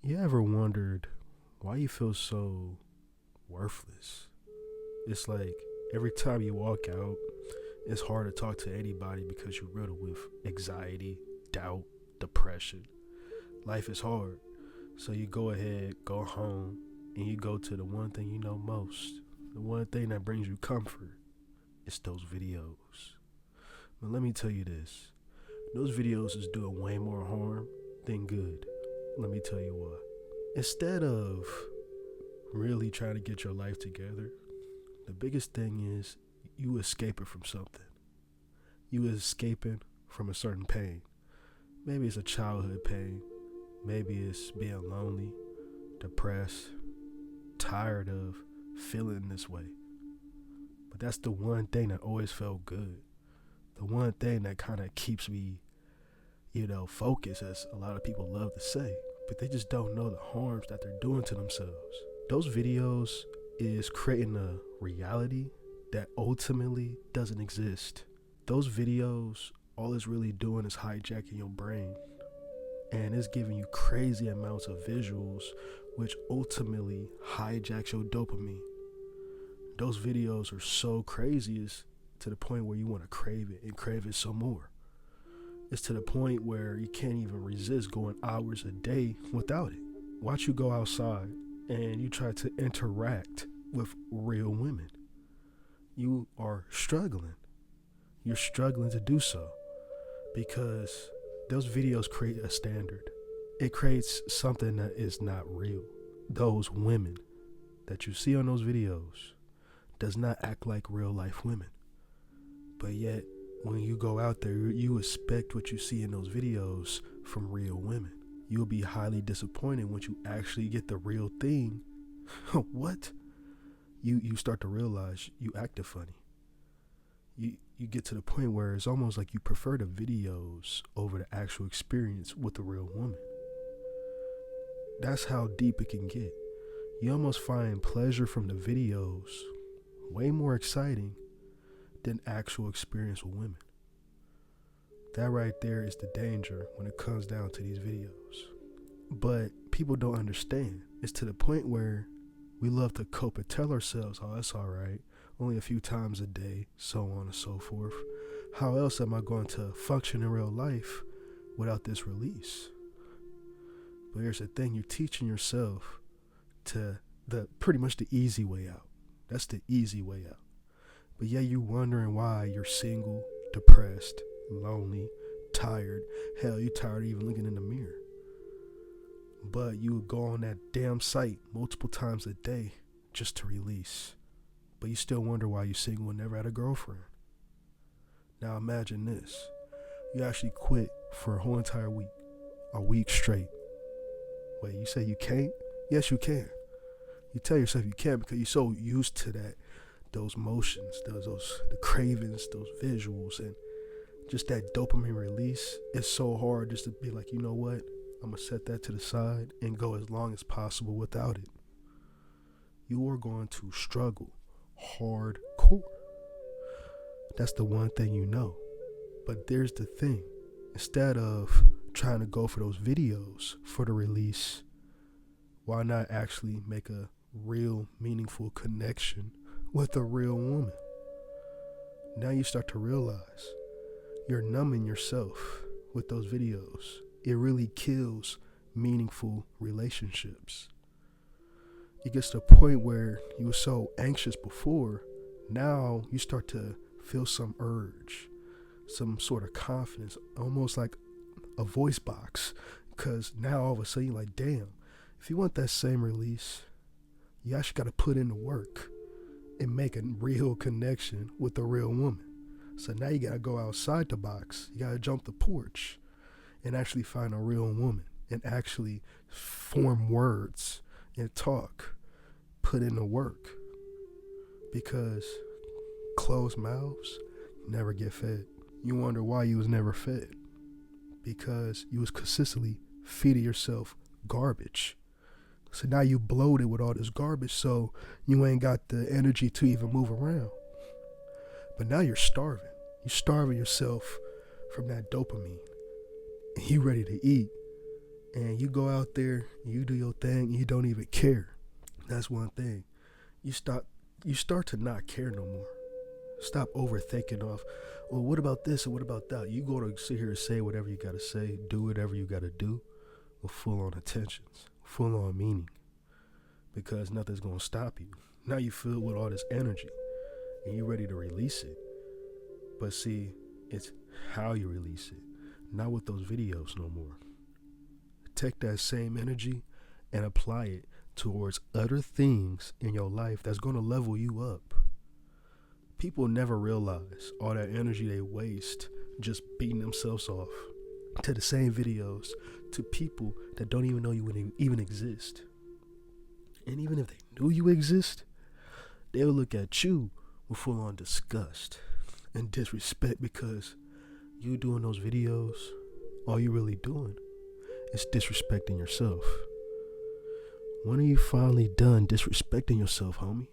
You ever wondered why you feel so worthless? It's like every time you walk out, it's hard to talk to anybody because you're riddled with anxiety, doubt, depression. Life is hard. So you go ahead, go home, and you go to the one thing you know most. The one thing that brings you comfort. It's those videos. But let me tell you this. Those videos is doing way more harm than good. Let me tell you why. Instead of really trying to get your life together, the biggest thing is you escaping from something. You escaping from a certain pain. Maybe it's a childhood pain. Maybe it's being lonely, depressed, tired of feeling this way. But that's the one thing that always felt good. The one thing that kind of keeps me, focused, as a lot of people love to say. But they just don't know the harms that they're doing to themselves. Those videos is creating a reality that ultimately doesn't exist. Those videos, all it's really doing is hijacking your brain, and it's giving you crazy amounts of visuals, which ultimately hijacks your dopamine. Those videos are so crazy, it's to the point where you want to crave it and crave it some more. It's to the point where you can't even resist going hours a day without it. Watch you go outside and you try to interact with real women. You are struggling. You're struggling to do so because those videos create a standard. It creates something that is not real. Those women that you see on those videos does not act like real life women. But yet, when you go out there, you expect what you see in those videos from real women. You'll be highly disappointed once you actually get the real thing. What? You start to realize you acted funny. You get to the point where it's almost like you prefer the videos over the actual experience with the real woman. That's how deep it can get. You almost find pleasure from the videos way more exciting than actual experience with women. That right there is the danger when it comes down to these videos. But people don't understand. It's to the point where we love to cope and tell ourselves, oh, it's all right, only a few times a day, so on and so forth. How else am I going to function in real life without this release? But here's the thing, you're teaching yourself to pretty much the easy way out. That's the easy way out. But yeah, you're wondering why you're single, depressed, lonely, tired. Hell, you're tired of even looking in the mirror. But you would go on that damn site multiple times a day just to release. But you still wonder why you're single and never had a girlfriend. Now imagine this. You actually quit for a whole entire week. A week straight. Wait, you say you can't? Yes, you can. You tell yourself you can't because you're so used to that, those motions, the cravings, those visuals, and just that dopamine release. It's so hard just to be like, you know what? I'm going to set that to the side and go as long as possible without it. You are going to struggle hardcore. That's the one thing you know. But there's the thing. Instead of trying to go for those videos for the release, why not actually make a real meaningful connection with a real woman? Now you start to realize you're numbing yourself with those videos. It really kills meaningful relationships. It gets to a point where you were so anxious before, now you start to feel some urge, some sort of confidence, almost like a voice box. Because now all of a sudden you're like, damn, if you want that same release, you actually got to put in the work and make a real connection with a real woman. So now you got to go outside the box. You got to jump the porch and actually find a real woman and actually form words and talk, put in the work. Because closed mouths never get fed. You wonder why you was never fed. Because you was consistently feeding yourself garbage. So now you bloated with all this garbage, so you ain't got the energy to even move around. But now you're starving. You're starving yourself from that dopamine. And you ready to eat. and you go out there and you do your thing and you don't even care. That's one thing. You start to not care no more. Stop overthinking off, well, what about this and what about that? You go to sit here and say whatever you gotta say, do whatever you gotta do with full on intentions, full on meaning. Because nothing's gonna stop you. Now you filled with all this energy and you're ready to release it. But see, it's how you release it, not with those videos no more. Take that same energy and apply it towards other things in your life that's gonna level you up. People never realize all that energy they waste just beating themselves off to the same videos, to people that don't even know you even exist. And even if they knew you exist, they would look at you with full on disgust and disrespect, because you doing those videos, all you really doing is disrespecting yourself. When are you finally done disrespecting yourself, homie?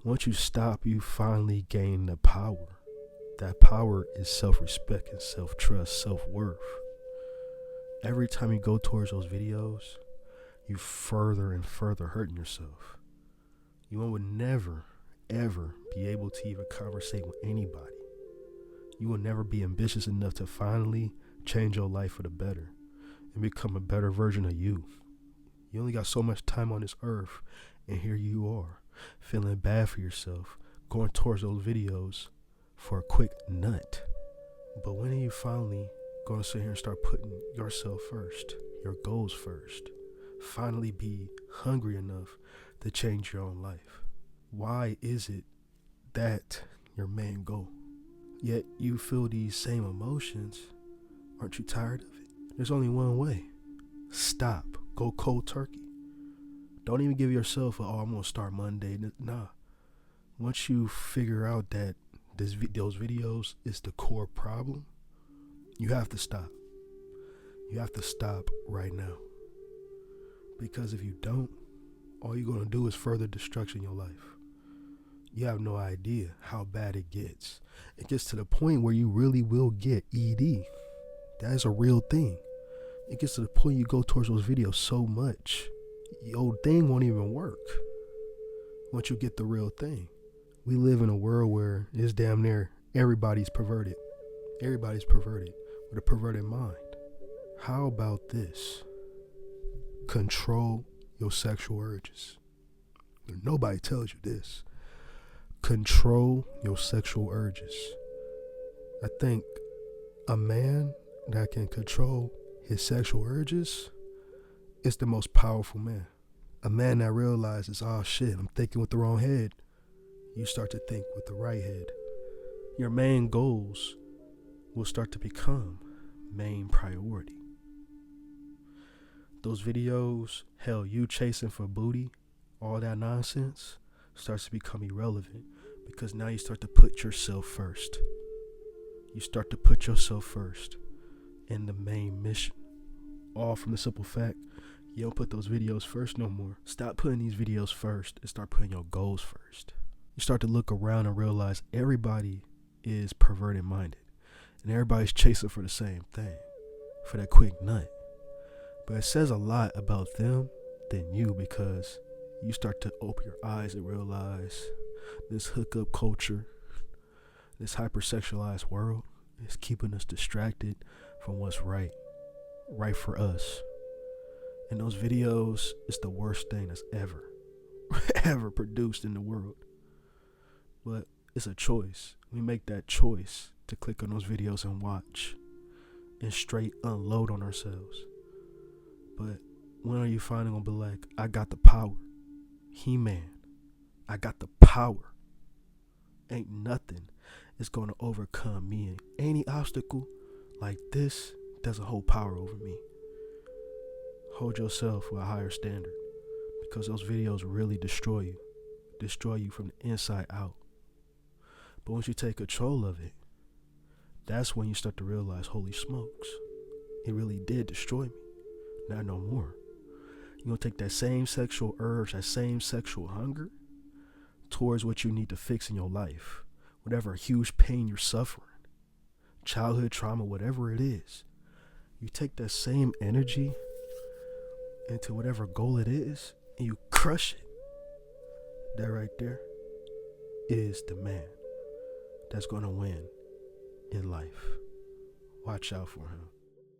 Once you stop, you finally gain the power. That power is self-respect and self-trust, self-worth. Every time you go towards those videos, you further and further hurting yourself. You would never, ever be able to even conversate with anybody. You will never be ambitious enough to finally change your life for the better and become a better version of you. You only got so much time on this earth, and here you are, feeling bad for yourself, going towards those videos for a quick nut. But when are you finally going to sit here and start putting yourself first, your goals first? Finally be hungry enough to change your own life. Why is it that your main goal? Yet you feel these same emotions. Aren't you tired of it? There's only one way. Stop. Go cold turkey. Don't even give yourself I'm going to start Monday. Nah. Once you figure out that those videos is the core problem, you have to stop. You have to stop right now. Because if you don't, all you're going to do is further destruction in your life. You have no idea how bad it gets. It gets to the point where you really will get ED. That is a real thing. It gets to the point you go towards those videos so much, your thing won't even work once you get the real thing. We live in a world where it's damn near everybody's perverted. Everybody's perverted with a perverted mind. How about this? Control your sexual urges. Nobody tells you this. Control your sexual urges. I think a man that can control his sexual urges is the most powerful man. A man that realizes, oh shit, I'm thinking with the wrong head. You start to think with the right head. Your main goals will start to become main priority. Those videos, hell, you chasing for booty, all that nonsense starts to become irrelevant, because now you start to put yourself first. You start to put yourself first in the main mission. All from the simple fact, you don't put those videos first no more. Stop putting these videos first and start putting your goals first. You start to look around and realize everybody is perverted minded, and everybody's chasing for the same thing, for that quick nut. But it says a lot about them than you, because you start to open your eyes and realize this hookup culture, this hypersexualized world is keeping us distracted from what's right for us. And those videos is the worst thing that's ever produced in the world. But it's a choice. We make that choice to click on those videos and watch and straight unload on ourselves. But when are you finally gonna be like, I got the power? He-Man, I got the power. Ain't nothing is gonna overcome me. And any obstacle like this doesn't hold power over me. Hold yourself with a higher standard, because those videos really destroy you from the inside out. But once you take control of it, that's when you start to realize, holy smokes, it really did destroy me. Not no more. You're going to take that same sexual urge, that same sexual hunger towards what you need to fix in your life. Whatever huge pain you're suffering, childhood trauma, whatever it is. You take that same energy into whatever goal it is and you crush it, that right there is the man that's going to win in life. Watch out for him.